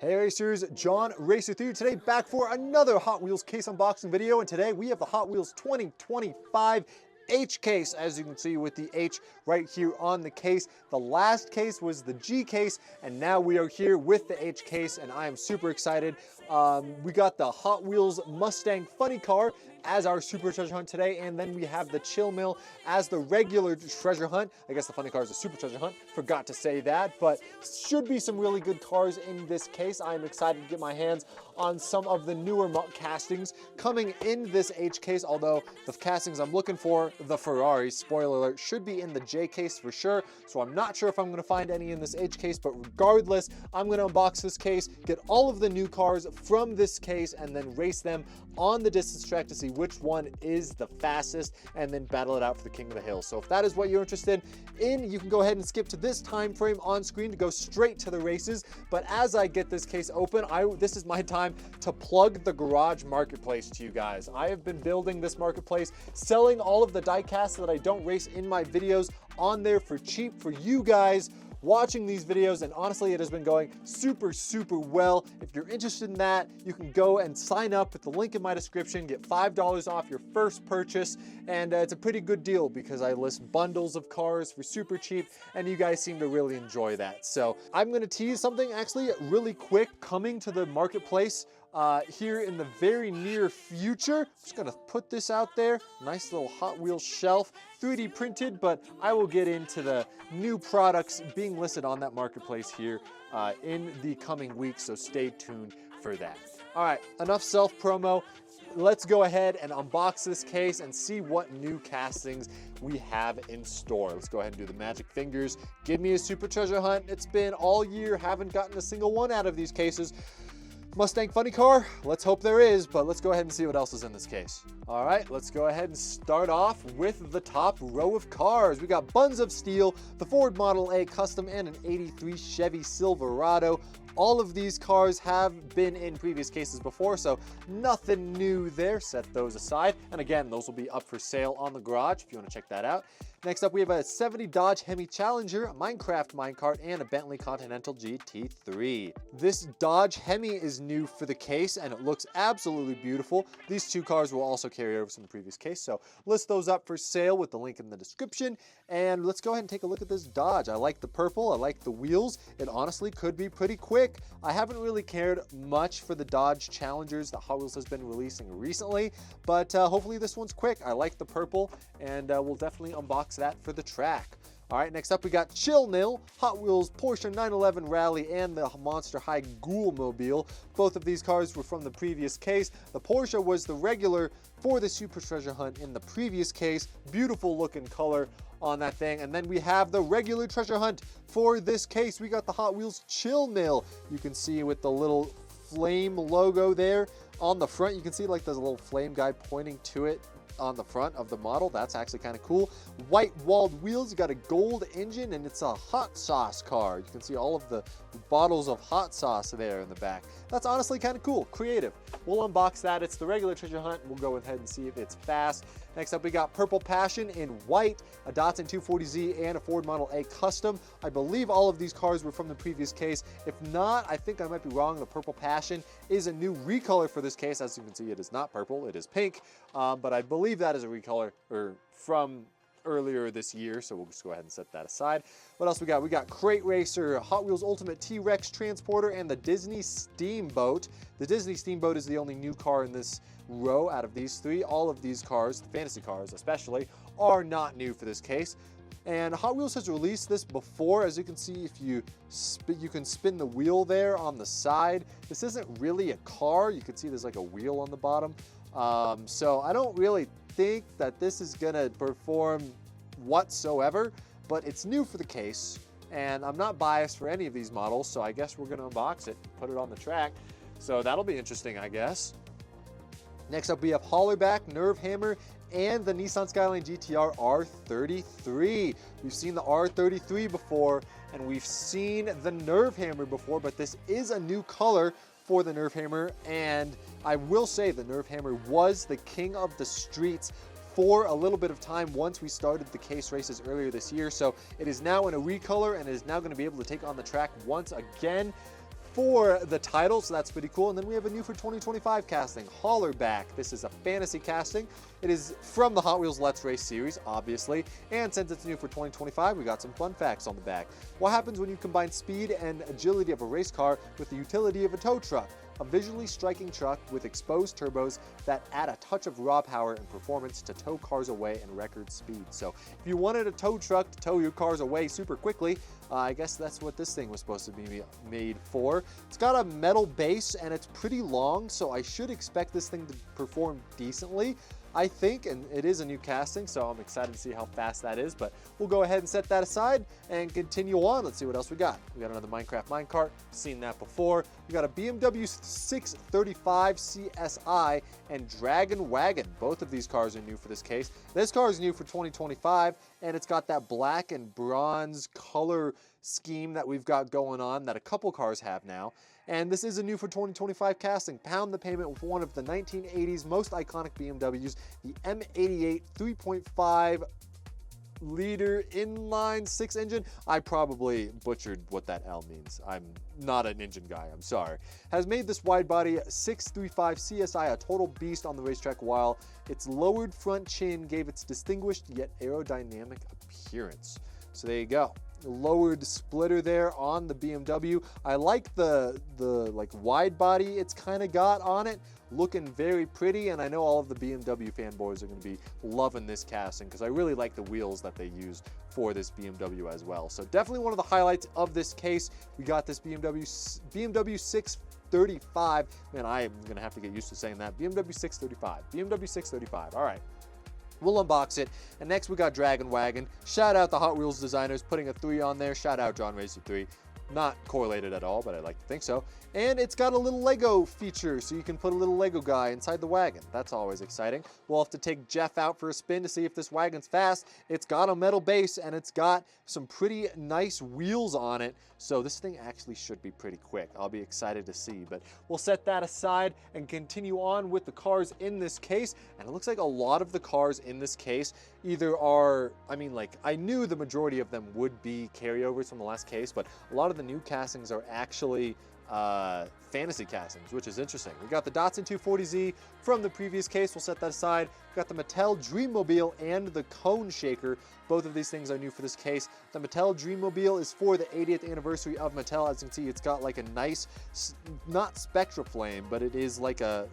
Hey racers, John Racer Theory today, back for another Hot Wheels case unboxing video, and today we have the Hot Wheels 2025 H case, as you can see with the H right here on the case. The last case was the G case, and now we are here with the H case, and I am super excited. We got the Hot Wheels Mustang Funny Car as our super treasure hunt today, and then we have the Chill Mill as the regular treasure hunt. I guess the Funny Car is a super treasure hunt, forgot to say that, but should be some really good cars in this case. I'm excited to get my hands on some of the newer castings coming in this H case, although the castings I'm looking for, the Ferrari, spoiler alert, should be in the J case for sure, so I'm not sure if I'm going to find any in this H case, but regardless, I'm going to unbox this case, get all of the new cars from this case, and then race them on the distance track to see which one is the fastest, and then battle it out for the King of the Hill. So if that is what you're interested in, you can go ahead and skip to this time frame on screen to go straight to the races. But as I get this case open, this is my time to plug the garage marketplace to you guys. I have been building this marketplace, selling all of the die-casts that I don't race in my videos on there for cheap for you guys watching these videos, and honestly it has been going super well. If you're interested in that, you can go and sign up with the link in my description, get $5 off your first purchase, and it's a pretty good deal because I list bundles of cars for super cheap, and you guys seem to really enjoy that. So I'm going to tease something actually really quick coming to the marketplace here in the very near future. I'm just gonna put this out there, nice little Hot Wheels shelf, 3D printed, but I will get into the new products being listed on that marketplace here in the coming weeks, so stay tuned for that. All right, enough self-promo. Let's go ahead and unbox this case and see what new castings we have in store. Let's go ahead and do the magic fingers. Give me a super treasure hunt. It's been all year, haven't gotten a single one out of these cases. Mustang Funny Car, let's hope there is, but let's go ahead and see what else is in this case. All right, let's go ahead and start off with the top row of cars. We got Buns of Steel, the Ford Model A Custom, and an 83 Chevy Silverado. All of these cars have been in previous cases before, so nothing new there. Set those aside. And again, those will be up for sale on the garage if you want to check that out. Next up, we have a 70 Dodge Hemi Challenger, a Minecraft minecart, and a Bentley Continental GT3. This Dodge Hemi is new for the case, and it looks absolutely beautiful. These two cars will also carry over from the previous case, so list those up for sale with the link in the description. And let's go ahead and take a look at this Dodge. I like the purple, I like the wheels. It honestly could be pretty quick. I haven't really cared much for the Dodge Challengers that Hot Wheels has been releasing recently, but hopefully this one's quick. I like the purple, and we'll definitely unbox that for the track. All right, next up we got Chill Mill, Hot Wheels Porsche 911 Rally, and the Monster High Ghoul Mobile. Both of these cars were from the previous case. The Porsche was the regular for the Super Treasure Hunt in the previous case. Beautiful looking color on that thing. And then we have the regular treasure hunt for this case. We got the Hot Wheels Chill Mill. You can see with the little flame logo there on the front. You can see like there's a little flame guy pointing to it on the front of the model. That's actually kind of cool. White walled wheels, you got a gold engine, and it's a hot sauce car. You can see all of the bottles of hot sauce there in the back. That's honestly kind of cool, creative. We'll unbox that. It's the regular treasure hunt. We'll go ahead and see if it's fast. Next up, we got Purple Passion in white, a Datsun 240Z, and a Ford Model A Custom. I believe all of these cars were from the previous case. If not, I think I might be wrong. The Purple Passion is a new recolor for this case. As you can see, it is not purple, it is pink, but I believe that is a recolor from earlier this year, so we'll just go ahead and set that aside. What else we got? We got Crate Racer, Hot Wheels Ultimate T-Rex Transporter, and the Disney Steamboat. The Disney Steamboat is the only new car in this row out of these three. All of these cars, the fantasy cars especially, are not new for this case. And Hot Wheels has released this before. As you can see, if you can spin the wheel there on the side. This isn't really a car. You can see there's like a wheel on the bottom. So I don't really think that this is gonna perform whatsoever, but it's new for the case, and I'm not biased for any of these models, so I guess we're gonna unbox it, put it on the track. So that'll be interesting, I guess. Next up, we have Hollerback, Nerve Hammer, and the Nissan Skyline GTR R33. We've seen the R33 before, and we've seen the Nerve Hammer before, but this is a new color for the Nerve Hammer, and I will say the Nerve Hammer was the king of the streets for a little bit of time once we started the case races earlier this year. So it is now in a recolor and it is now going to be able to take on the track once again. for the title, so that's pretty cool. And then we have a new for 2025 casting, Hollerback. This is a fantasy casting. It is from the Hot Wheels Let's Race series, obviously. And since it's new for 2025, we got some fun facts on the back. What happens when you combine speed and agility of a race car with the utility of a tow truck? A visually striking truck with exposed turbos that add a touch of raw power and performance to tow cars away in record speed. So if you wanted a tow truck to tow your cars away super quickly, I guess that's what this thing was supposed to be made for. It's got a metal base and it's pretty long, so I should expect this thing to perform decently, I think, and it is a new casting, so I'm excited to see how fast that is, but we'll go ahead and set that aside and continue on. Let's see what else we got. We got another Minecraft minecart, seen that before. We got a BMW 635 CSI and Dragon Wagon. Both of these cars are new for this case. This car is new for 2025, and it's got that black and bronze color scheme that we've got going on that a couple cars have now. And this is a new for 2025 casting. Pound the pavement with one of the 1980s most iconic BMWs, the M88 3.5 liter inline six engine. I probably butchered what that L means. I'm not an engine guy, I'm sorry. Has made this wide body 635 CSI a total beast on the racetrack, while its lowered front chin gave its distinguished yet aerodynamic appearance. So there you go. Lowered splitter there on the BMW. I like the like wide body it's kind of got on it, looking very pretty, and I know all of the BMW fanboys are going to be loving this casting because I really like the wheels that they used for this BMW as well. So definitely one of the highlights of this case. We got this BMW 635. Man, I am going to have to get used to saying that. BMW 635. BMW 635. All right. We'll unbox it. And next we got Dragon Wagon. Shout out the Hot Wheels designers putting a 3 on there. Shout out John Racer 3. Not correlated at all, but I like to think so. And it's got a little Lego feature, so you can put a little Lego guy inside the wagon. That's always exciting. We'll have to take Jeff out for a spin to see if this wagon's fast. It's got a metal base, and it's got some pretty nice wheels on it, so this thing actually should be pretty quick. I'll be excited to see, but we'll set that aside and continue on with the cars in this case. And it looks like a lot of the cars in this case either are, I mean, like, I knew the majority of them would be carryovers from the last case, but a lot of the new castings are actually fantasy castings, which is interesting. We got the Datsun 240Z from the previous case. We'll set that aside. We got the Mattel Dreammobile and the Cone Shaker. Both of these things are new for this case. The Mattel Dreammobile is for the 80th anniversary of Mattel. As you can see, it's got like a nice, not Spectra flame, but it is like a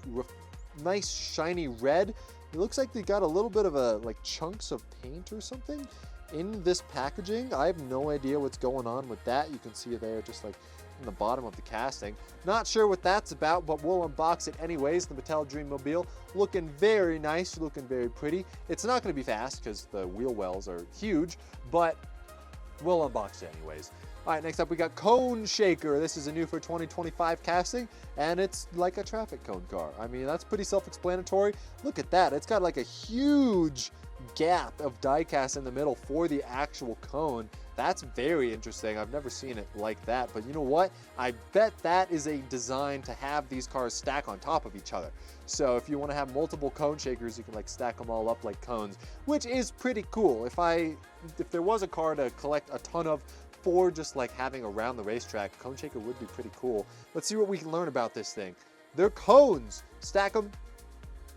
nice shiny red. It looks like they got a little bit of a like chunks of paint or something in this packaging. I have no idea what's going on with that. You can see it there just like in the bottom of the casting. Not sure what that's about, but we'll unbox it anyways. The Mattel Dreammobile looking very nice, looking very pretty. It's not going to be fast because the wheel wells are huge, but we'll unbox it anyways. All right, next up we got Cone Shaker. This is a new for 2025 casting, and it's like a traffic cone car. I mean, that's pretty self-explanatory. Look at that. It's got like a huge gap of die cast in the middle for the actual cone. That's very interesting. I've never seen it like that, but you know what? I bet that is a design to have these cars stack on top of each other. So if you want to have multiple cone shakers, you can like stack them all up like cones, which is pretty cool. If there was a car to collect a ton of for just like having around the racetrack, cone shaker would be pretty cool. Let's see what we can learn about this thing. They're cones. Stack them,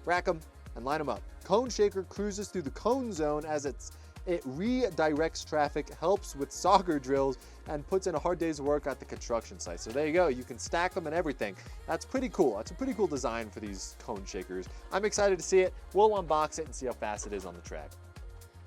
rack them, and line them up. Cone Shaker cruises through the cone zone as it redirects traffic, helps with soccer drills, and puts in a hard day's work at the construction site. So there you go. You can stack them and everything. That's pretty cool. That's a pretty cool design for these cone shakers. I'm excited to see it. We'll unbox it and see how fast it is on the track.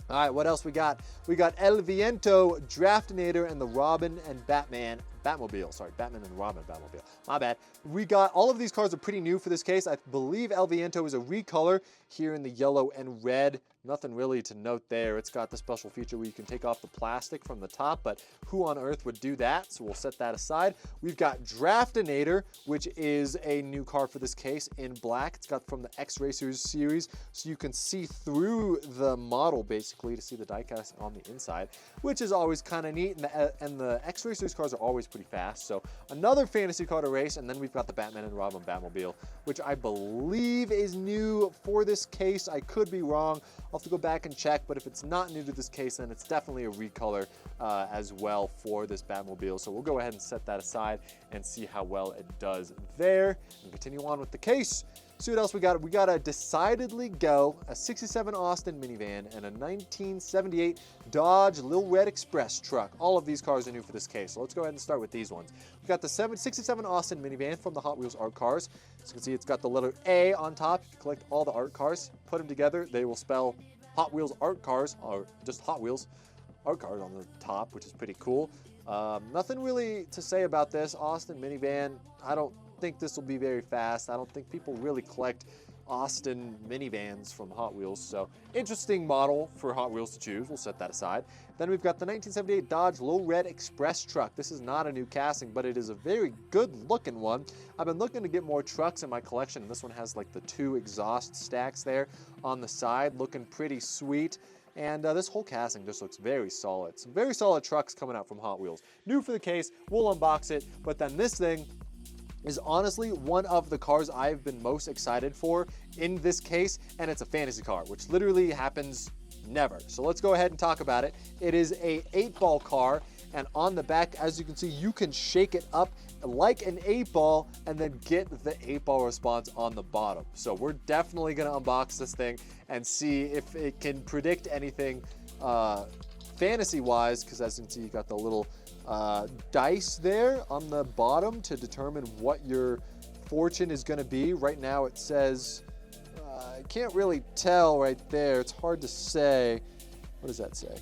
All right, what else we got? We got El Viento, Draftinator, and the Robin and Batman Batmobile. Sorry, Batman and Robin Batmobile. My bad. We got, all of these cars are pretty new for this case. I believe El Viento is a recolor here in the yellow and red. Nothing really to note there. It's got the special feature where you can take off the plastic from the top, but who on earth would do that? So we'll set that aside. We've got Draftinator, which is a new car for this case in black. It's got from the X Racers series, so you can see through the model basically to see the diecast on the inside, which is always kind of neat. And the X Racers cars are always pretty fast. So another fantasy car to race. And then we've got the Batman and Robin Batmobile, which I believe is new for this case. I could be wrong. I'll I'll have to go back and check, but if it's not new to this case, then it's definitely a recolor as well for this Batmobile. So we'll go ahead and set that aside and see how well it does there, and continue on with the case. See what else we got. We got a decidedly go, a 67 Austin minivan, and a 1978 Dodge Lil Red Express truck. All of these cars are new for this case, so let's go ahead and start with these ones. We got the 67 Austin minivan from the Hot Wheels art cars. As you can see, it's got the letter A on top. You can collect all the art cars, put them together. They will spell Hot Wheels art cars, or just Hot Wheels art cars on the top, which is pretty cool. Nothing really to say about this Austin minivan. I don't think this will be very fast. I don't think people really collect Austin minivans from Hot Wheels, so interesting model for Hot Wheels to choose. We'll set that aside. Then we've got the 1978 Dodge Low Red Express truck. This is not a new casting, but it is a very good looking one. I've been looking to get more trucks in my collection, and this one has like the 2 exhaust stacks there on the side, looking pretty sweet. And this whole casting just looks very solid. Some very solid trucks coming out from Hot Wheels. New for the case, we'll unbox it, but then this thing is honestly one of the cars I've been most excited for in this case, and it's a fantasy car, which literally happens never. So let's go ahead and talk about it. It is a 8-ball car, and on the back, as you can see, you can shake it up like an 8-ball and then get the 8-ball response on the bottom. So we're definitely gonna unbox this thing and see if it can predict anything fantasy-wise, because as you can see, you got the little dice there on the bottom to determine what your fortune is going to be. Right now it says, I can't really tell right there. It's hard to say. What does that say?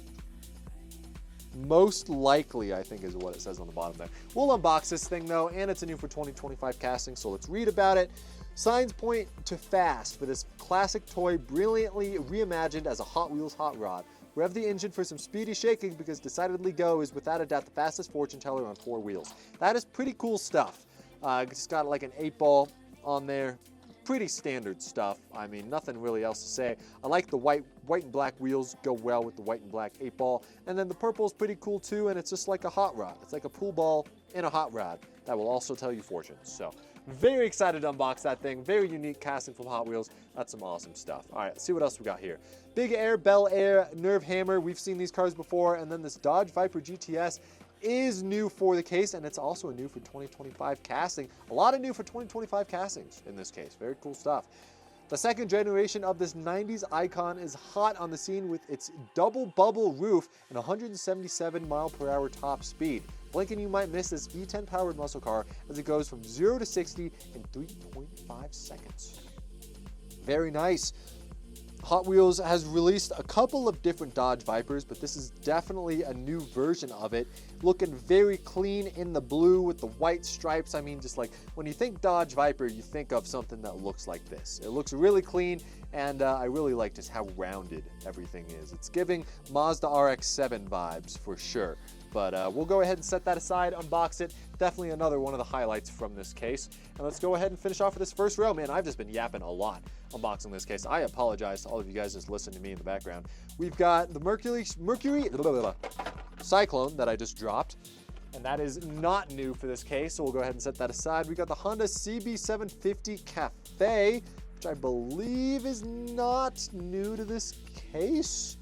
Most likely, I think, is what it says on the bottom there. We'll unbox this thing though, and it's a new for 2025 casting, so let's read about it. Signs point to fast for this classic toy, brilliantly reimagined as a Hot Wheels hot rod. Rev the engine for some speedy shaking, because decidedly go is without a doubt the fastest fortune teller on 4 wheels. That is pretty cool stuff. It's got like an 8-ball on there. Pretty standard stuff. I mean, nothing really else to say. I like the white and black wheels, go well with the white and black 8-ball. And then the purple is pretty cool too, and it's just like a hot rod. It's like a pool ball in a hot rod that will also tell you fortunes. So very excited to unbox that thing. Very unique casting from Hot Wheels. That's some awesome stuff. All right, let's see what else we got here. Big Air, Bel Air, Nerve Hammer. We've seen these cars before. And then this Dodge Viper GTS is new for the case, and it's also a new for 2025 casting. A lot of new for 2025 castings in this case. Very cool stuff. The second generation of this 90s icon is hot on the scene with its double bubble roof and 177 mph top speed. Blink and you might miss this V10 powered muscle car as it goes from 0 to 60 in 3.5 seconds. Very nice. Hot Wheels has released a couple of different Dodge Vipers, but this is definitely a new version of it. Looking very clean in the blue with the white stripes. I mean, just like when you think Dodge Viper, you think of something that looks like this. It looks really clean, and I really like just how rounded everything is. It's giving Mazda RX-7 vibes for sure. But we'll go ahead and set that aside, unbox it. Definitely another one of the highlights from this case. And let's go ahead and finish off with this first row. Man, I've just been yapping a lot unboxing this case. I apologize to all of you guys just listening to me in the background. We've got the Mercury Cyclone that I just dropped, and that is not new for this case, so we'll go ahead and set that aside. We got the Honda CB750 Cafe, which I believe is not new to this case.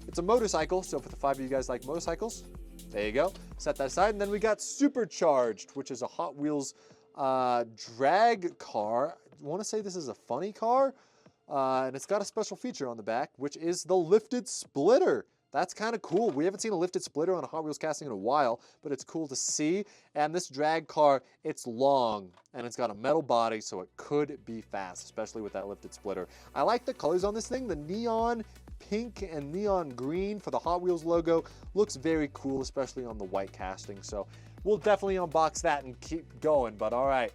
It's a motorcycle, so for the 5 of you guys like motorcycles, there you go. Set that aside. And then we got Supercharged, which is a Hot Wheels drag car. I want to say this is a funny car. And it's got a special feature on the back, which is the lifted splitter. That's kind of cool. We haven't seen a lifted splitter on a Hot Wheels casting in a while, but it's cool to see. And this drag car, it's long, and it's got a metal body, so it could be fast, especially with that lifted splitter. I like the colors on this thing. The neon pink and neon green for the Hot Wheels logo looks very cool, especially on the white casting. So we'll definitely unbox that and keep going. But all right,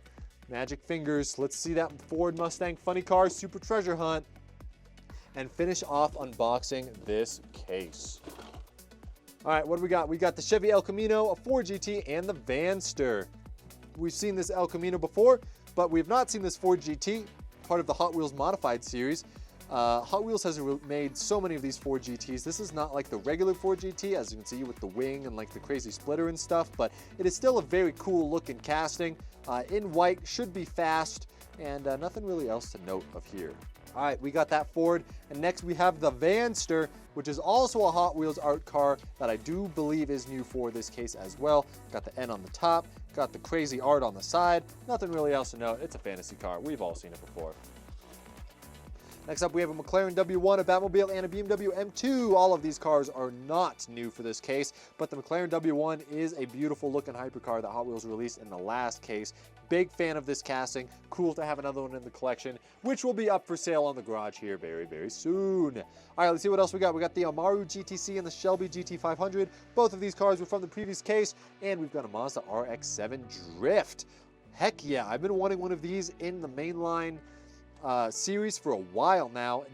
magic fingers. Let's see that Ford Mustang Funny Car Super Treasure Hunt and finish off unboxing this case. All right, what do we got? We got the Chevy El Camino, a Ford GT, and the Vanster. We've seen this El Camino before, but we've not seen this Ford GT, part of the Hot Wheels Modified series. Hot Wheels has made so many of these Ford GTs. This is not like the regular Ford GT, as you can see with the wing and like the crazy splitter and stuff, but it is still a very cool looking casting. In white, should be fast, and nothing really else to note of here. All right, we got that Ford. And next we have the Vanster, which is also a Hot Wheels art car that I do believe is new for this case as well. Got the N on the top, got the crazy art on the side. Nothing really else to note. It's a fantasy car. We've all seen it before. Next up, we have a McLaren W1, a Batmobile, and a BMW M2. All of these cars are not new for this case, but the McLaren W1 is a beautiful looking hypercar that Hot Wheels released in the last case. Big fan of this casting. Cool to have another one in the collection, which will be up for sale on the garage here very, very soon. All right, let's see what else we got. We got the Amaru GTC and the Shelby GT500. Both of these cars were from the previous case, and we've got a Mazda RX-7 Drift. Heck yeah, I've been wanting one of these in the mainline series for a while now.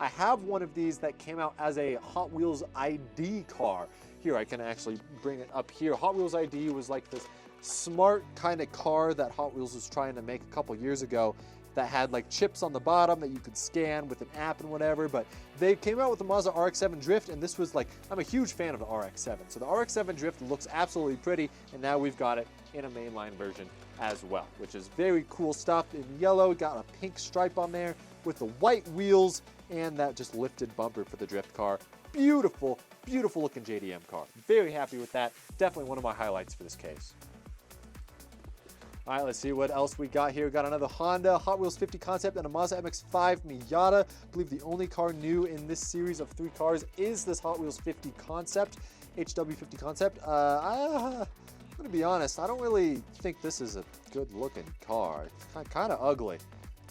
I have one of these that came out as a Hot Wheels ID car. Here, I can actually bring it up here. Hot Wheels ID was like this smart kind of car that Hot Wheels was trying to make a couple years ago that had like chips on the bottom that you could scan with an app and whatever, but they came out with the Mazda RX-7 Drift, and this was like, I'm a huge fan of the RX-7. So the RX-7 Drift looks absolutely pretty, and now we've got it in a mainline version as well, which is very cool stuff. In yellow, got a pink stripe on there with the white wheels and that just lifted bumper for the drift car. Beautiful, beautiful looking JDM car. Very happy with that. Definitely one of my highlights for this case. All right, let's see what else we got here. We got another Honda Hot Wheels 50 concept and a Mazda MX-5 Miata. I believe the only car new in this series of 3 cars is this Hot Wheels 50 concept, HW50 concept. I'm gonna be honest, I don't really think this is a good looking car. It's kind of ugly.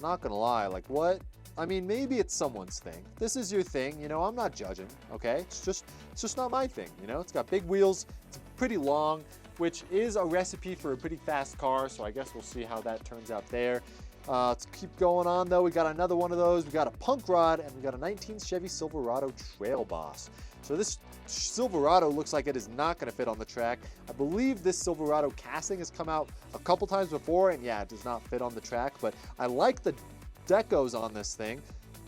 Not gonna lie, like what? I mean, maybe it's someone's thing. This is your thing, you know, I'm not judging, okay? It's just not my thing, you know? It's got big wheels, it's pretty long, which is a recipe for a pretty fast car, so I guess we'll see how that turns out there. Let's keep going on though. We got another one of those. We got a Punk Rod, and we got a 19 Chevy Silverado Trail Boss. So this Silverado looks like it is not going to fit on the track. I believe this Silverado casting has come out a couple times before, and yeah, it does not fit on the track, but I like the decos on this thing.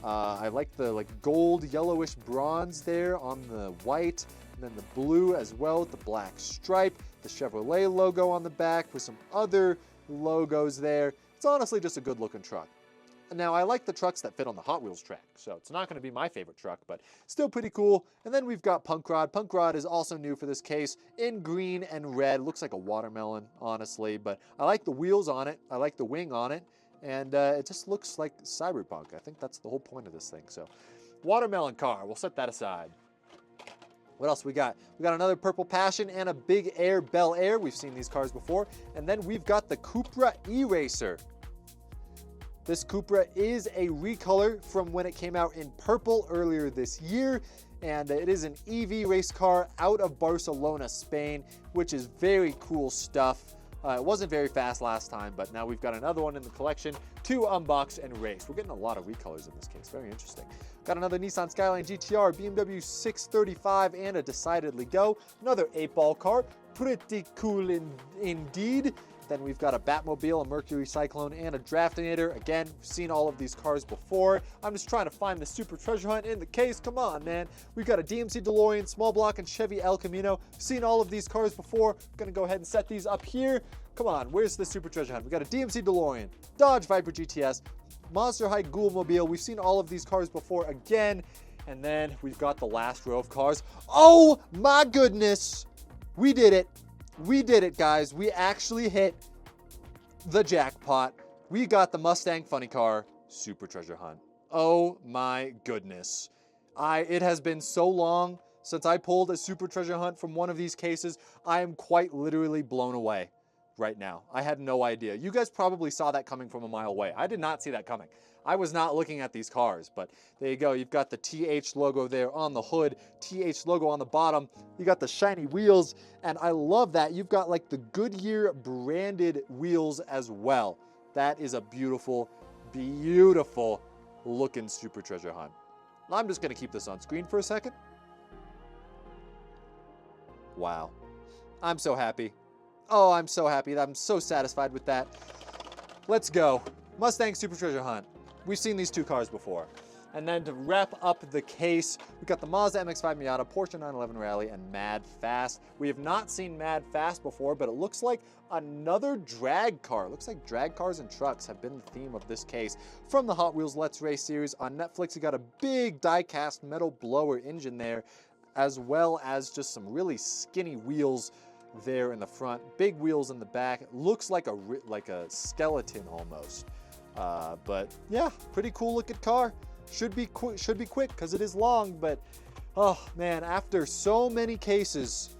I like the gold yellowish bronze there on the white, and then the blue as well with the black stripe, the Chevrolet logo on the back with some other logos there. It's honestly just a good looking truck. Now, I like the trucks that fit on the Hot Wheels track, so it's not going to be my favorite truck, but still pretty cool. And then we've got Punk Rod. Punk Rod is also new for this case in green and red. Looks like a watermelon, honestly, but I like the wheels on it. I like the wing on it, and it just looks like cyberpunk. I think that's the whole point of this thing. So, watermelon car, we'll set that aside. What else we got? We got another Purple Passion and a Big Air Bel Air. We've seen these cars before. And then we've got the Cupra E-Racer. This Cupra is a recolor from when it came out in purple earlier this year, and it is an EV race car out of Barcelona, Spain, which is very cool stuff. It wasn't very fast last time, but now we've got another one in the collection to unbox and race. We're getting a lot of recolors in this case. Very interesting. Got another Nissan Skyline GTR, BMW 635, and a Decidedly Go. Another 8-ball car. Pretty cool indeed. Then we've got a Batmobile, a Mercury Cyclone, and a Draftinator. Again, we've seen all of these cars before. I'm just trying to find the super treasure hunt in the case. Come on, man. We've got a DMC DeLorean, small block, and Chevy El Camino. Seen all of these cars before. Gonna go ahead and set these up here. Come on, where's the super treasure hunt? We got a DMC DeLorean, Dodge Viper GTS, Monster High Ghoulmobile. We've seen all of these cars before again. And then we've got the last row of cars. Oh my goodness. We did it. We did it, guys. We actually hit the jackpot. We got the Mustang Funny Car Super Treasure Hunt. Oh my goodness. It has been so long since I pulled a Super Treasure Hunt from one of these cases. I am quite literally blown away right now. I had no idea. You guys probably saw that coming from a mile away. I did not see that coming. I was not looking at these cars, but there you go. You've got the TH logo there on the hood, TH logo on the bottom. You got the shiny wheels, and I love that. You've got like the Goodyear branded wheels as well. That is a beautiful, beautiful looking Super Treasure Hunt. I'm just gonna keep this on screen for a second. Wow. I'm so happy. Oh, I'm so happy. I'm so satisfied with that. Let's go. Mustang Super Treasure Hunt. We've seen these 2 cars before. And then to wrap up the case, we got the Mazda MX-5 Miata, Porsche 911 Rally, and Mad Fast. We have not seen Mad Fast before, but it looks like another drag car. It looks like drag cars and trucks have been the theme of this case. From the Hot Wheels Let's Race series on Netflix, you got a big die-cast metal blower engine there, as well as just some really skinny wheels there in the front, big wheels in the back. It looks like a skeleton almost. But yeah, pretty cool looking car. Should be quick because it is long, but oh man, after so many cases,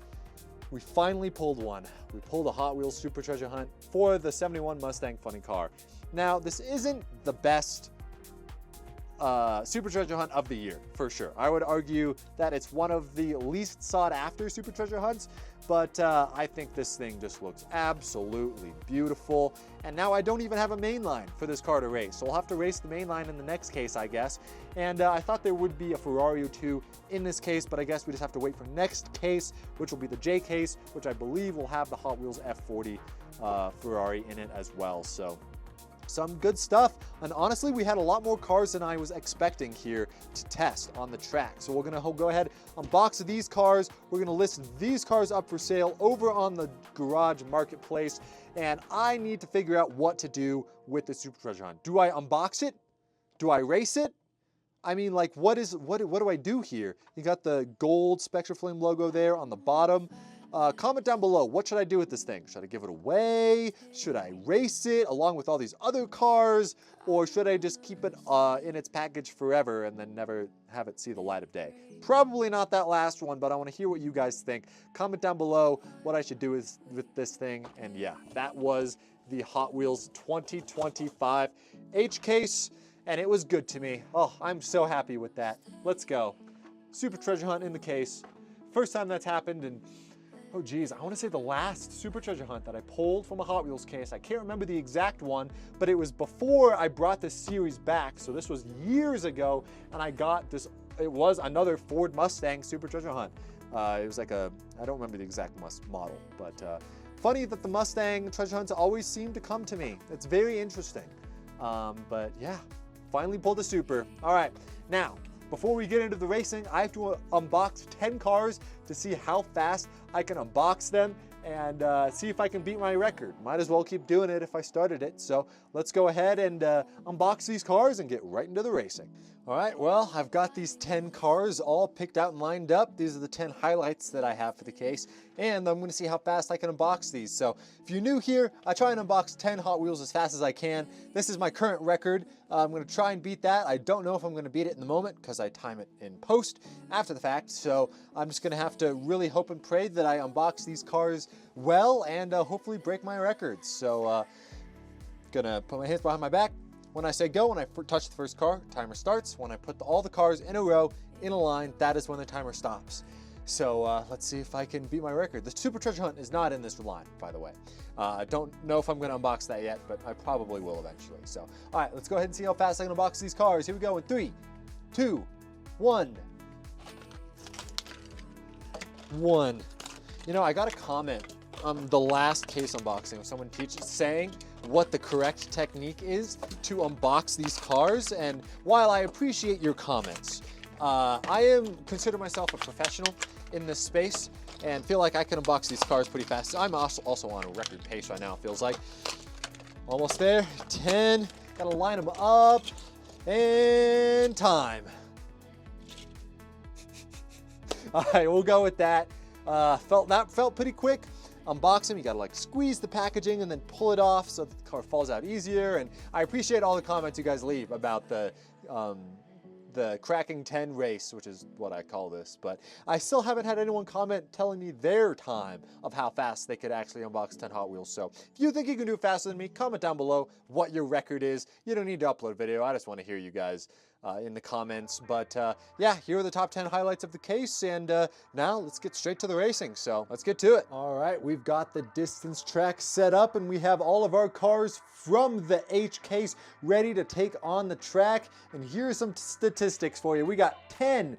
we finally pulled one. We pulled a Hot Wheels Super Treasure Hunt for the 71 Mustang Funny Car. Now, this isn't the best Super Treasure Hunt of the year, for sure. I would argue that it's one of the least sought after Super Treasure Hunts, but I think this thing just looks absolutely beautiful. And now I don't even have a main line for this car to race, so I'll have to race the main line in the next case, I guess. And I thought there would be a Ferrari or two in this case, but I guess we just have to wait for next case, which will be the J case, which I believe will have the Hot Wheels F40 Ferrari in it as well. So some good stuff, and honestly, we had a lot more cars than I was expecting here to test on the track. So we're gonna go ahead, unbox these cars. We're gonna list these cars up for sale over on the garage marketplace, and I need to figure out what to do with the Super Treasure Hunt. Do I unbox it? Do I race it? I mean, like, what do I do here? You got the gold Spectra Flame logo there on the bottom. Comment down below, what should I do with this thing? Should I give it away? Should I race it along with all these other cars? Or should I just keep it in its package forever and then never have it see the light of day? Probably not that last one, but I want to hear what you guys think. Comment down below what I should do with this thing. And yeah, that was the Hot Wheels 2025 H case, and it was good to me. Oh, I'm so happy with that. Let's go. Super Treasure Hunt in the case. First time that's happened, and oh geez, I want to say the last Super Treasure Hunt that I pulled from a Hot Wheels case. I can't remember the exact one, but it was before I brought this series back. So this was years ago, and I got this, it was another Ford Mustang Super Treasure Hunt. It was like I don't remember the exact model, but funny that the Mustang Treasure Hunts always seem to come to me. It's very interesting. But yeah, finally pulled a Super. All right, now, before we get into the racing, I have to unbox 10 cars to see how fast I can unbox them and see if I can beat my record. Might as well keep doing it if I started it. So let's go ahead and unbox these cars and get right into the racing. All right, well, I've got these 10 cars all picked out and lined up. These are the 10 highlights that I have for the case, and I'm gonna see how fast I can unbox these. So if you're new here, I try and unbox 10 Hot Wheels as fast as I can. This is my current record. I'm gonna try and beat that. I don't know if I'm gonna beat it in the moment because I time it in post after the fact. So I'm just gonna have to really hope and pray that I unbox these cars well and hopefully break my records. So gonna put my hands behind my back. When I say go, when I touch the first car, timer starts. When I put all the cars in a row, in a line, that is when the timer stops. So let's see if I can beat my record. The Super Treasure Hunt is not in this line, by the way. I don't know if I'm gonna unbox that yet, but I probably will eventually. So, all right, let's go ahead and see how fast I can unbox these cars. Here we go in 3, 2, 1. You know, I got a comment on the last case unboxing of someone saying what the correct technique is to unbox these cars, and while I appreciate your comments, I consider myself a professional in this space and feel like I can unbox these cars pretty fast. I'm also on a record pace right now, it feels like. Almost there, 10, gotta line them up, and time. All right, we'll go with that. That felt pretty quick. Unbox them, you gotta like squeeze the packaging and then pull it off so that the car falls out easier. And I appreciate all the comments you guys leave about the Cracking 10 race, which is what I call this. But I still haven't had anyone comment telling me their time of how fast they could actually unbox 10 Hot Wheels. So if you think you can do it faster than me, comment down below what your record is. You don't need to upload a video. I just want to hear you guys in the comments. But yeah, here are the top 10 highlights of the case, and now let's get straight to the racing. So let's get to it. All right, we've got the distance track set up, and we have all of our cars from the H case ready to take on the track. And here's some statistics for you. We got 9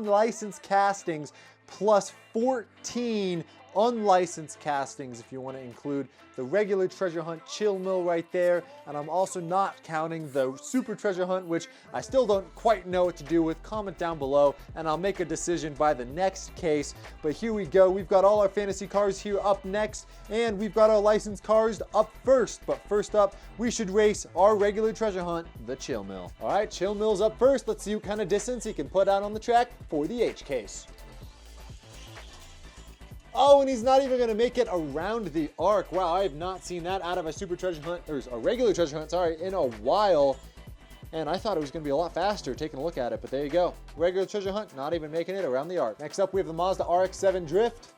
license castings plus 14 unlicensed castings if you want to include the regular treasure hunt chill mill right there, and I'm also not counting the super treasure hunt, which I still don't quite know what to do with. Comment down below and I'll make a decision by the next case. But here we go, we've got all our fantasy cars here up next, and we've got our licensed cars up first. But first up, we should race our regular treasure hunt, the chill mill. All right, chill mill's up first. Let's see what kind of distance he can put out on the track for the H case. Oh, and he's not even gonna make it around the arc. Wow, I have not seen that out of a super treasure hunt, or a regular treasure hunt, sorry, in a while. And I thought it was gonna be a lot faster taking a look at it, but there you go. Regular treasure hunt, not even making it around the arc. Next up, we have the Mazda RX-7 Drift.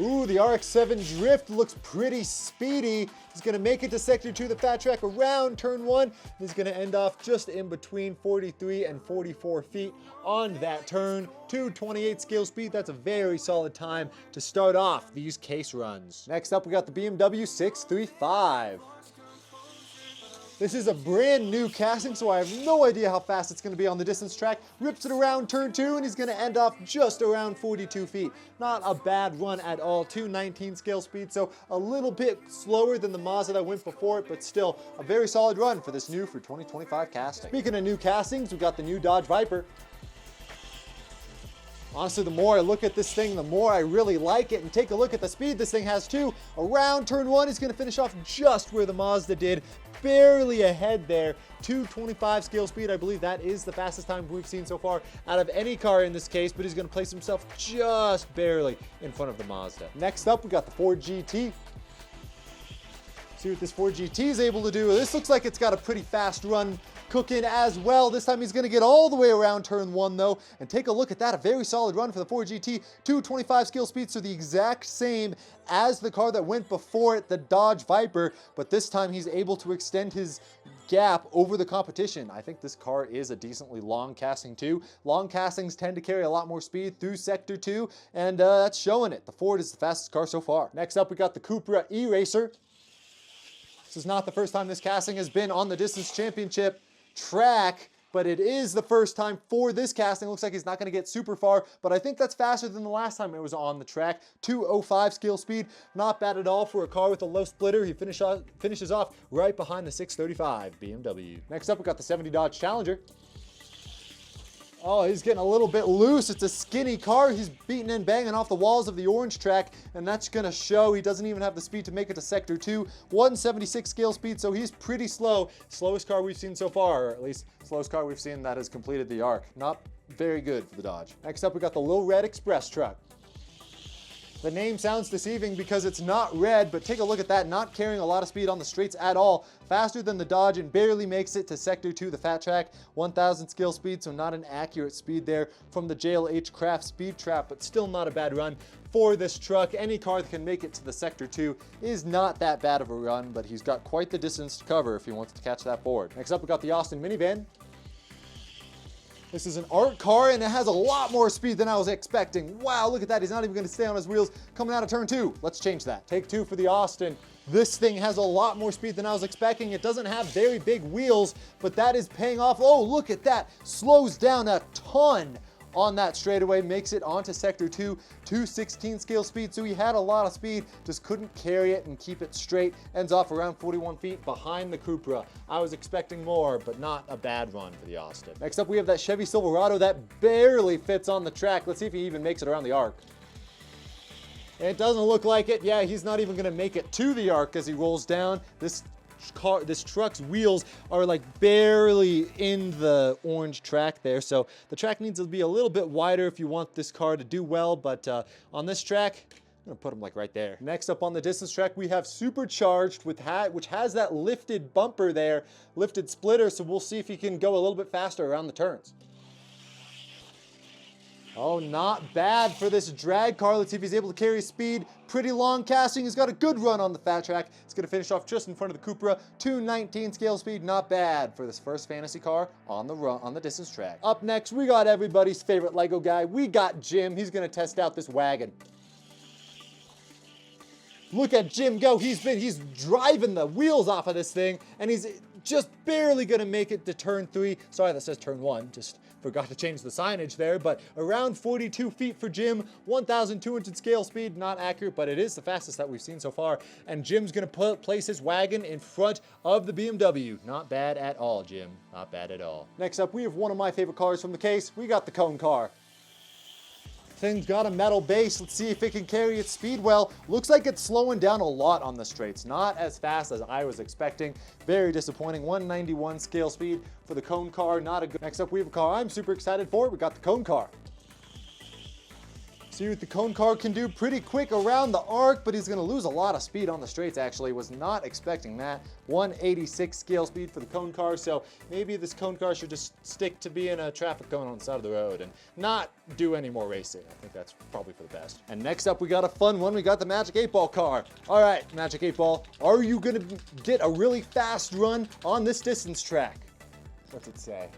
Ooh, the RX-7 Drift looks pretty speedy. He's gonna make it to Sector 2, the fat track, around turn 1. He's gonna end off just in between 43 and 44 feet on that turn. 228 scale speed, that's a very solid time to start off these case runs. Next up, we got the BMW 635. This is a brand new casting, so I have no idea how fast it's gonna be on the distance track. Rips it around turn 2, and he's gonna end off just around 42 feet. Not a bad run at all. 219 scale speed, so a little bit slower than the Mazda that went before it, but still a very solid run for this new for 2025 casting. Speaking of new castings, we got the new Dodge Viper. Honestly, the more I look at this thing, the more I really like it. And take a look at the speed this thing has too. Around turn 1, he's gonna finish off just where the Mazda did. Barely ahead there. 225 scale speed, I believe that is the fastest time we've seen so far out of any car in this case, but he's gonna place himself just barely in front of the Mazda. Next up, we got the Ford GT. See what this Ford GT is able to do. This looks like it's got a pretty fast run cooking as well. This time he's gonna get all the way around turn 1 though, and take a look at that, a very solid run for the Ford GT. 225 scale speed, so the exact same as the car that went before it, the Dodge Viper, but this time he's able to extend his gap over the competition. I think this car is a decently long casting too. Long castings tend to carry a lot more speed through Sector 2, and that's showing it. The Ford is the fastest car so far. Next up, we got the Cupra E-Racer. This is not the first time this casting has been on the Distance Championship track, but it is the first time for this casting. Looks like he's not gonna get super far, but I think that's faster than the last time it was on the track. 205 scale speed, not bad at all for a car with a low splitter. He finishes off right behind the 635 BMW. Next up, we got the 70 Dodge Challenger. Oh, he's getting a little bit loose. It's a skinny car. He's beating and banging off the walls of the orange track, and that's gonna show. He doesn't even have the speed to make it to Sector 2. 176 scale speed, so he's pretty slow. Slowest car we've seen so far, or at least slowest car we've seen that has completed the arc. Not very good for the Dodge. Next up, we got the Little Red Express truck. The name sounds deceiving because it's not red, but take a look at that, not carrying a lot of speed on the straights at all. Faster than the Dodge and barely makes it to Sector 2, the fat track. 1,000 scale speed, so not an accurate speed there from the JLH Craft Speed Trap, but still not a bad run for this truck. Any car that can make it to the Sector 2 is not that bad of a run, but he's got quite the distance to cover if he wants to catch that board. Next up, we got the Austin minivan. This is an art car, and it has a lot more speed than I was expecting. Wow, look at that. He's not even going to stay on his wheels coming out of turn 2. Let's change that. Take 2 for the Austin. This thing has a lot more speed than I was expecting. It doesn't have very big wheels, but that is paying off. Oh, look at that. Slows down a ton on that straightaway, makes it onto Sector 2, 216 scale speed, so he had a lot of speed, just couldn't carry it and keep it straight. Ends off around 41 feet behind the Cupra. I was expecting more, but not a bad run for the Austin. Next up, we have that Chevy Silverado that barely fits on the track. Let's see if he even makes it around the arc. It doesn't look like it. Yeah, he's not even gonna make it to the arc as he rolls down. This truck's wheels are like barely in the orange track there, so the track needs to be a little bit wider if you want this car to do well, but on this track, I'm gonna put him like right there. Next up on the distance track, we have Supercharged, which has that lifted bumper there, lifted splitter, so we'll see if he can go a little bit faster around the turns. Oh, not bad for this drag car. Let's see if he's able to carry speed. Pretty long casting. He's got a good run on the fat track. He's gonna finish off just in front of the Cupra. 219 scale speed, not bad for this first fantasy car on the distance track. Up next, we got everybody's favorite Lego guy. We got Jim. He's gonna test out this wagon. Look at Jim go. He's driving the wheels off of this thing, and he's just barely gonna make it to turn 3. Sorry, that says turn 1, just forgot to change the signage there, but around 42 feet for Jim, 1,200 scale speed, not accurate, but it is the fastest that we've seen so far. And Jim's gonna place his wagon in front of the BMW. Not bad at all, Jim, not bad at all. Next up, we have one of my favorite cars from the case. We got the cone car. Thing's got a metal base. Let's see if it can carry its speed well. Looks like it's slowing down a lot on the straights. Not as fast as I was expecting. Very disappointing. 191 scale speed for the cone car. Not a good. Next up, we have a car I'm super excited for. We got the cone car. See what the cone car can do. Pretty quick around the arc, but he's going to lose a lot of speed on the straights, actually. Was not expecting that. 186 scale speed for the cone car, so maybe this cone car should just stick to being a traffic cone on the side of the road and not do any more racing. I think that's probably for the best. And next up, we got a fun one. We got the Magic 8-Ball car. All right, Magic 8-Ball, are you going to get a really fast run on this distance track? What's it say?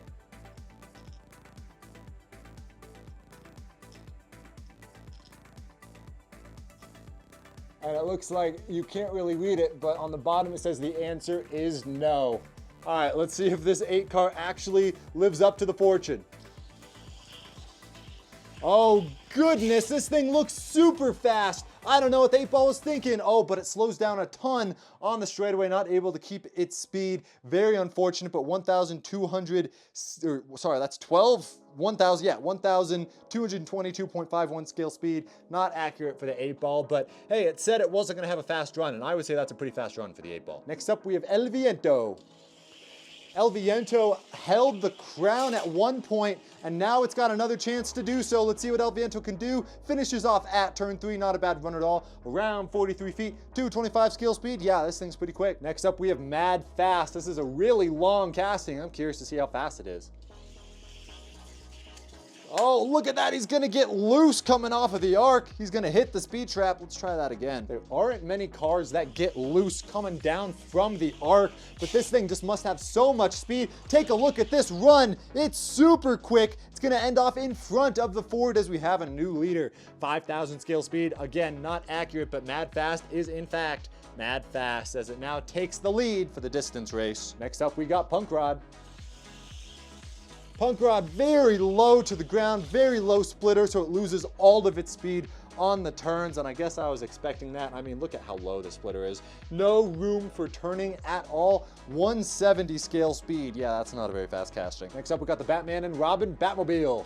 And it looks like you can't really read it, but on the bottom it says the answer is no. All right, let's see if this 8 car actually lives up to the fortune. Oh goodness, this thing looks super fast. I don't know what the 8-Ball was thinking. Oh, but it slows down a ton on the straightaway, not able to keep its speed. Very unfortunate, but 1,200, sorry, that's 1,222.51 scale speed. Not accurate for the 8-Ball, but hey, it said it wasn't gonna have a fast run, and I would say that's a pretty fast run for the 8-Ball. Next up, we have El Viento. El Viento held the crown at one point, and now it's got another chance to do so. Let's see what El Viento can do. Finishes off at turn 3, not a bad run at all. Around 43 feet, 225 scale speed. Yeah, this thing's pretty quick. Next up, we have Mad Fast. This is a really long casting. I'm curious to see how fast it is. Oh, look at that. He's going to get loose coming off of the arc. He's going to hit the speed trap. Let's try that again. There aren't many cars that get loose coming down from the arc, but this thing just must have so much speed. Take a look at this run. It's super quick. It's going to end off in front of the Ford as we have a new leader. 5,000 scale speed. Again, not accurate, but Mad Fast is in fact Mad Fast as it now takes the lead for the distance race. Next up, we got Punk Rod. Punk Rod very low to the ground, very low splitter, so it loses all of its speed on the turns, and I guess I was expecting that. I mean, look at how low the splitter is. No room for turning at all. 170 scale speed. Yeah, that's not a very fast casting. Next up, we got the Batman and Robin Batmobile.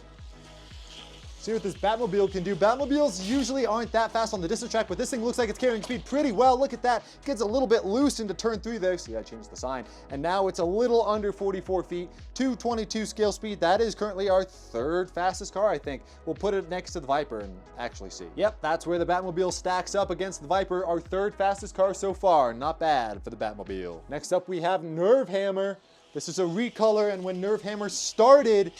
See what this Batmobile can do. Batmobiles usually aren't that fast on the distance track, but this thing looks like it's carrying speed pretty well. Look at that. Gets a little bit loose into turn 3 there. See, I changed the sign. And now it's a little under 44 feet, 222 scale speed. That is currently our 3rd fastest car, I think. We'll put it next to the Viper and actually see. Yep, that's where the Batmobile stacks up against the Viper, our 3rd fastest car so far. Not bad for the Batmobile. Next up, we have Nerve Hammer. This is a recolor, and when Nerve Hammer started,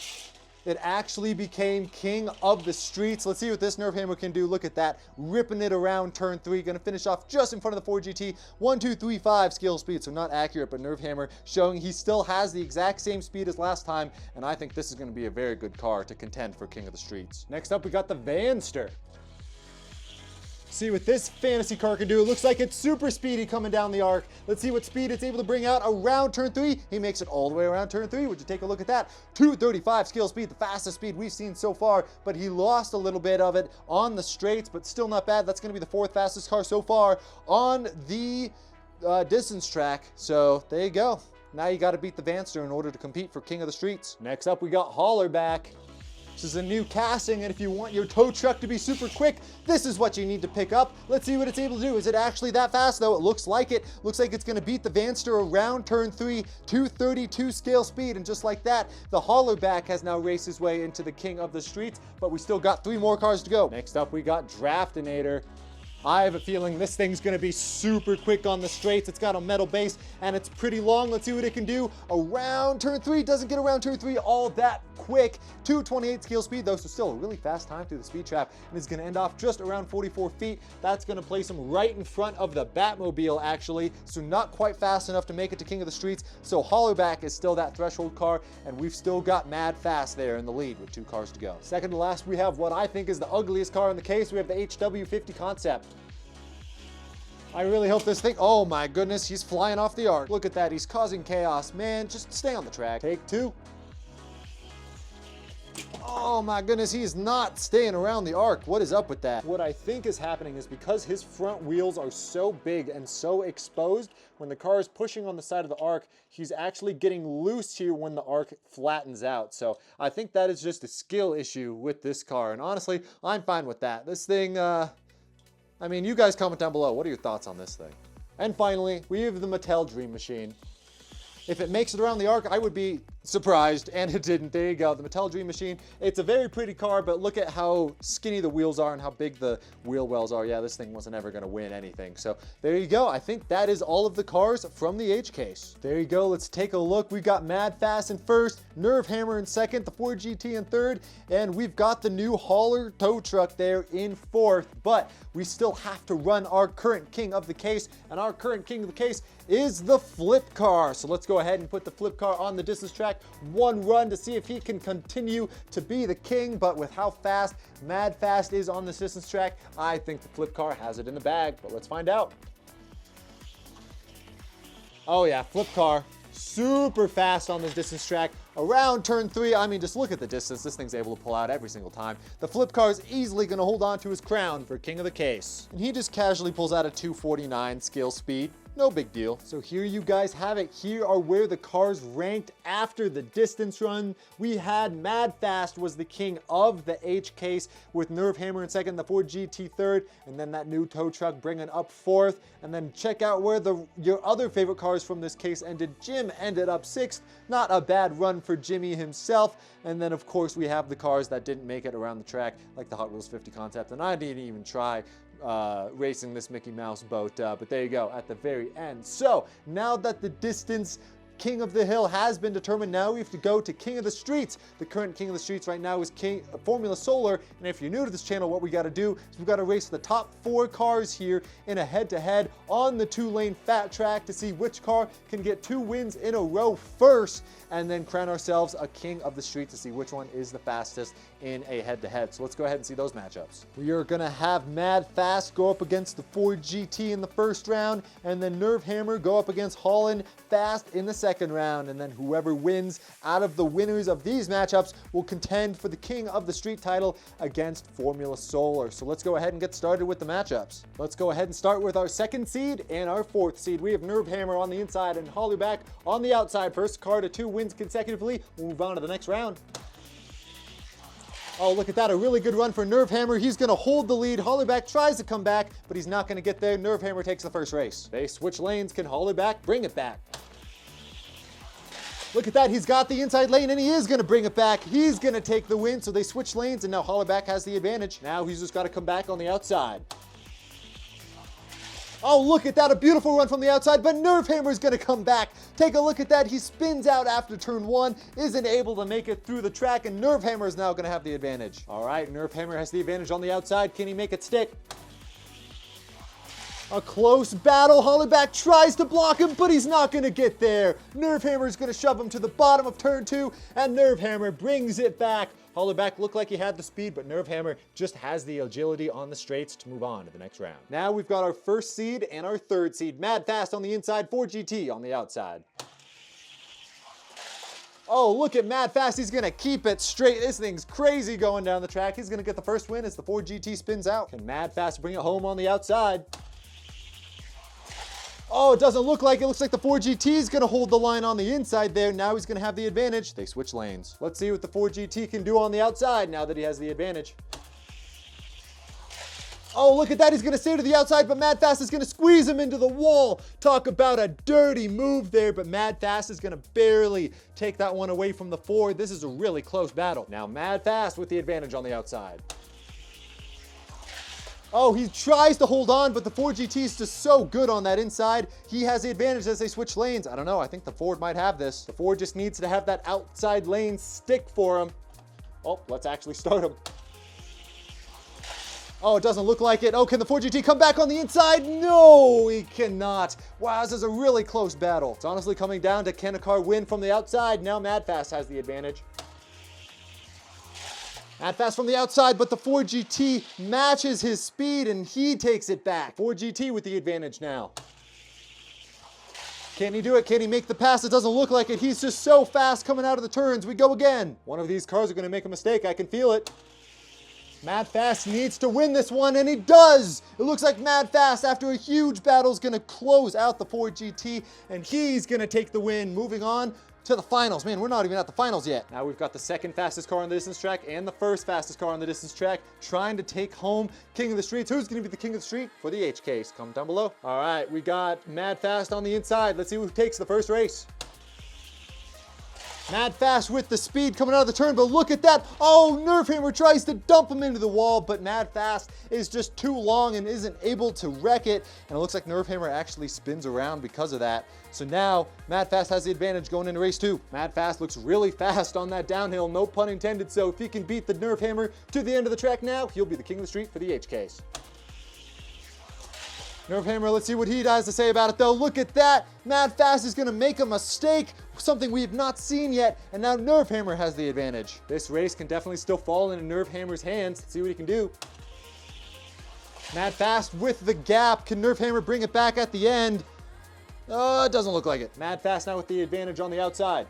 it actually became king of the streets. Let's see what this Nerve Hammer can do. Look at that, ripping it around turn 3. Gonna finish off just in front of the Ford GT. 1,235 scale speed, so not accurate, but Nerve Hammer showing he still has the exact same speed as last time, and I think this is gonna be a very good car to contend for king of the streets. Next up, we got the Vanster. See what this fantasy car can do. It looks like it's super speedy coming down the arc. Let's see what speed it's able to bring out around turn 3. He makes it all the way around turn 3. Would you take a look at that? 235 scale speed, the fastest speed we've seen so far, but he lost a little bit of it on the straights, but still not bad. That's going to be the 4th fastest car so far on the distance track. So there you go. Now you got to beat the Vanster in order to compete for king of the streets. Next up, we got Hollerback. This is a new casting, and if you want your tow truck to be super quick, this is what you need to pick up. Let's see what it's able to do. Is it actually that fast, though? It looks like it. Looks like it's going to beat the Vanster around turn 3, 232 scale speed, and just like that, the Hollerback has now raced his way into the king of the streets, but we still got 3 more cars to go. Next up, we got Draftinator. I have a feeling this thing's gonna be super quick on the straights. It's got a metal base and it's pretty long. Let's see what it can do. Around turn 3, doesn't get around turn 3 all that quick. 228 scale speed though, so still a really fast time through the speed trap, and is gonna end off just around 44 feet. That's gonna place him right in front of the Batmobile actually, so not quite fast enough to make it to king of the streets. So Hollerback is still that threshold car, and we've still got Mad Fast there in the lead with 2 cars to go. Second to last, we have what I think is the ugliest car in the case. We have the HW50 Concept. I really hope this thing, oh my goodness, he's flying off the arc. Look at that, he's causing chaos. Man, just stay on the track. Take two. Oh my goodness, he is not staying around the arc. What is up with that? What I think is happening is because his front wheels are so big and so exposed, when the car is pushing on the side of the arc, he's actually getting loose here when the arc flattens out. So I think that is just a skill issue with this car. And honestly, I'm fine with that. This thing, I mean, you guys comment down below. What are your thoughts on this thing? And finally, we have the Mattel Dream Machine. If it makes it around the arc, I would be surprised, and it didn't. There you go, the Mattel Dream Machine. It's a very pretty car, but look at how skinny the wheels are and how big the wheel wells are. Yeah, this thing wasn't ever gonna win anything. So there you go. I think that is all of the cars from the H case. There you go, let's take a look. We've got Mad Fast in first, Nerve Hammer in second, the Ford GT in third, and we've got the new hauler tow truck there in fourth, but we still have to run our current king of the case, and our current king of the case is the flip car. So let's go ahead and put the flip car on the distance track. One run to see if he can continue to be the king, but with how fast Mad Fast is on this distance track, I think the flip car has it in the bag, but let's find out. Oh yeah, flip car, super fast on this distance track. Around turn 3, I mean, just look at the distance. This thing's able to pull out every single time. The flip car is easily gonna hold on to his crown for king of the case. And he just casually pulls out a 249 scale speed. No big deal. So here you guys have it. Here are where the cars ranked after the distance run. We had Mad Fast was the king of the H case with Nerve Hammer in second, the Ford GT third, and then that new tow truck bringing up fourth. And then check out where your other favorite cars from this case ended. Jim ended up sixth. Not a bad run for Jimmy himself. And then of course we have the cars that didn't make it around the track, like the Hot Wheels 50 concept. And I didn't even try racing this Mickey Mouse boat, but there you go at the very end. So now that the distance king of the hill has been determined, now we have to go to king of the streets. The current king of the streets right now is Formula Solar, and if you're new to this channel, what we got to do is we've got to race the top 4 cars here in a head-to-head on the 2-lane fat track to see which car can get 2 wins in a row first, and then crown ourselves a king of the street to see which one is the fastest in a head-to-head. So let's go ahead and see those matchups. We are gonna have Mad Fast go up against the Ford GT in the first round, and then Nerve Hammer go up against Holland Fast in the second round, and then whoever wins out of the winners of these matchups will contend for the king of the street title against Formula Solar. So let's go ahead and get started with the matchups. Let's go ahead and start with our 2nd seed and our 4th seed. We have Nerve Hammer on the inside and Hollyback on the outside. First car to 2 wins consecutively. We'll move on to the next round. Oh, look at that, a really good run for Nerve Hammer. He's gonna hold the lead. Hollyback tries to come back, but he's not gonna get there. Nerve Hammer takes the first race. They switch lanes. Can Hollyback bring it back? Look at that, he's got the inside lane and he is gonna bring it back. He's gonna take the win, so they switch lanes and now Hollyback has the advantage. Now he's just gotta come back on the outside. Oh, look at that, a beautiful run from the outside, but Nerve Hammer's gonna come back. Take a look at that, he spins out after turn 1, isn't able to make it through the track, and Nerve Hammer is now gonna have the advantage. All right, Nerve Hammer has the advantage on the outside. Can he make it stick? A close battle. Hollyback tries to block him, but he's not gonna get there. Nerve Hammer is gonna shove him to the bottom of turn 2, and Nerve Hammer brings it back. Hollyback looked like he had the speed, but Nerve Hammer just has the agility on the straights to move on to the next round. Now we've got our 1st seed and our 3rd seed. Mad Fast on the inside, Ford GT on the outside. Oh, look at Mad Fast. He's gonna keep it straight. This thing's crazy going down the track. He's gonna get the first win as the Ford GT spins out. Can Mad Fast bring it home on the outside? Oh, it doesn't look like it. Looks like the Ford GT is gonna hold the line on the inside there. Now he's gonna have the advantage. They switch lanes. Let's see what the Ford GT can do on the outside now that he has the advantage. Oh, look at that. He's gonna stay to the outside, but Mad Fast is gonna squeeze him into the wall. Talk about a dirty move there, but Mad Fast is gonna barely take that one away from the Ford. This is a really close battle. Now Mad Fast with the advantage on the outside. Oh, he tries to hold on, but the Ford GT is just so good on that inside. He has the advantage as they switch lanes. I don't know, I think the Ford might have this. The Ford just needs to have that outside lane stick for him. Oh, let's actually start him. Oh, it doesn't look like it. Oh, can the Ford GT come back on the inside? No, he cannot. Wow, this is a really close battle. It's honestly coming down to can a car win from the outside. Now Mad Fast has the advantage. Mad Fast from the outside, but the Ford GT matches his speed and he takes it back. Ford GT with the advantage now. Can he do it? Can he make the pass? It doesn't look like it. He's just so fast coming out of the turns. We go again. One of these cars are going to make a mistake. I can feel it. Mad Fast needs to win this one, and he does! It looks like Mad Fast, after a huge battle, is going to close out the Ford GT, and he's going to take the win. Moving on to the finals. Man, we're not even at the finals yet. Now we've got the second fastest car on the distance track and the first fastest car on the distance track trying to take home King of the Streets. Who's going to be the King of the Street for the H case? Comment down below. All right, we got Mad Fast on the inside. Let's see who takes the first race. Mad Fast with the speed coming out of the turn, but look at that. Oh, Nerf Hammer tries to dump him into the wall, but Mad Fast is just too long and isn't able to wreck it. And it looks like Nerf Hammer actually spins around because of that. So now Mad Fast has the advantage going into race 2. Mad Fast looks really fast on that downhill, no pun intended. So if he can beat the Nerf Hammer to the end of the track now, he'll be the King of the Street for the H case. Nerf Hammer, let's see what he has to say about it though. Look at that. Mad Fast is gonna make a mistake, something we have not seen yet, and now Nerf Hammer has the advantage. This race can definitely still fall into Nerf Hammer's hands. Let's see what he can do. Mad Fast with the gap. Can Nerf Hammer bring it back at the end? It doesn't look like it. Mad Fast now with the advantage on the outside.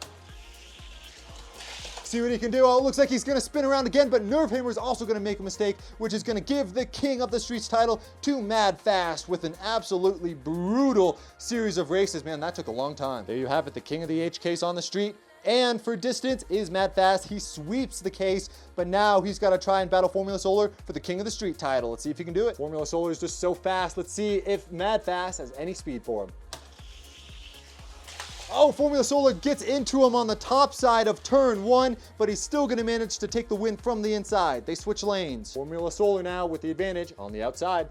See what he can do. Oh, it looks like he's going to spin around again, but Nerf Hammer is also going to make a mistake, which is going to give the King of the Streets title to Mad Fast with an absolutely brutal series of races. Man, that took a long time. There you have it, the King of the H case on the street. And for distance is Mad Fast. He sweeps the case, but now he's got to try and battle Formula Solar for the King of the Street title. Let's see if he can do it. Formula Solar is just so fast. Let's see if Mad Fast has any speed for him. Oh, Formula Solar gets into him on the top side of turn 1, but he's still going to manage to take the win from the inside. They switch lanes. Formula Solar now with the advantage on the outside.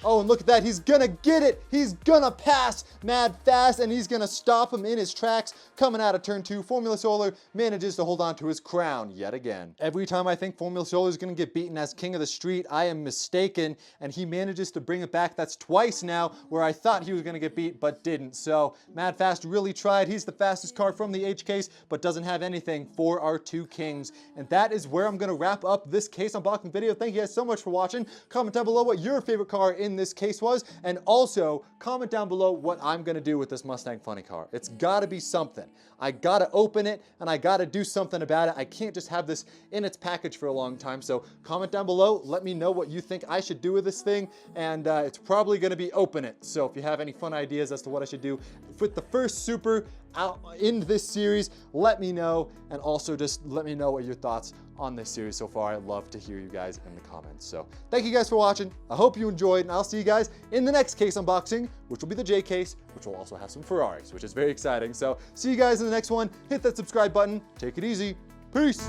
Oh, and look at that. He's going to get it. He's going to pass Mad Fast, and he's going to stop him in his tracks. Coming out of turn 2, Formula Solar manages to hold on to his crown yet again. Every time I think Formula Solar is going to get beaten as King of the Street, I am mistaken, and he manages to bring it back. That's twice now where I thought he was going to get beat, but didn't. So Mad Fast really tried. He's the fastest car from the H case, but doesn't have anything for our two kings. And that is where I'm going to wrap up this case unboxing video. Thank you guys so much for watching. Comment down below what your favorite car in this case was, and also comment down below what I'm gonna do with this Mustang Funny car. It's gotta be something. I gotta open it and I gotta do something about it. I can't just have this in its package for a long time. So comment down below, let me know what you think I should do with this thing, and it's probably gonna be open it. So if you have any fun ideas as to what I should do with the first Super out in this series, let me know, and also just let me know what your thoughts on this series so far. I'd love to hear you guys in the comments. So thank you guys for watching. I hope you enjoyed, and I'll see you guys in the next case unboxing, which will be the J case, which will also have some Ferraris, which is very exciting. So see you guys in the next one. Hit that subscribe button. Take it easy. Peace.